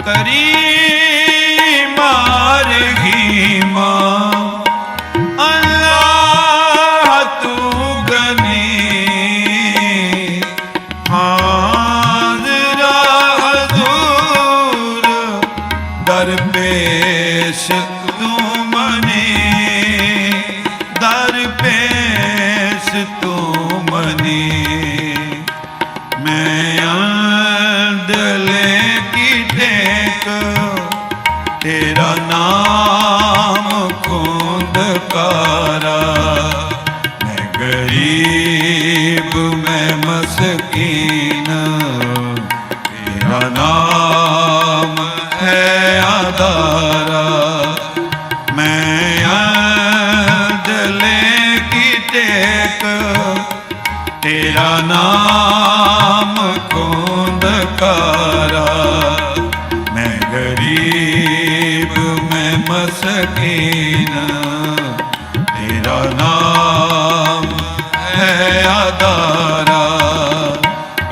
करी मारगी माँ अल्लाह तू गनी हाज़रा हज़ूर दरपेश तू मनी दरपेश तू मनी मैं अंधले की टेक तेरा नाम खूंदकारा मैं गरीब मैं मस्कीन तेरा नाम है आधारा मैं अंधले की टेक तेरा नाम खूंदकारा मैं गरीब मैं मस्कीन तेरा नाम है आधारा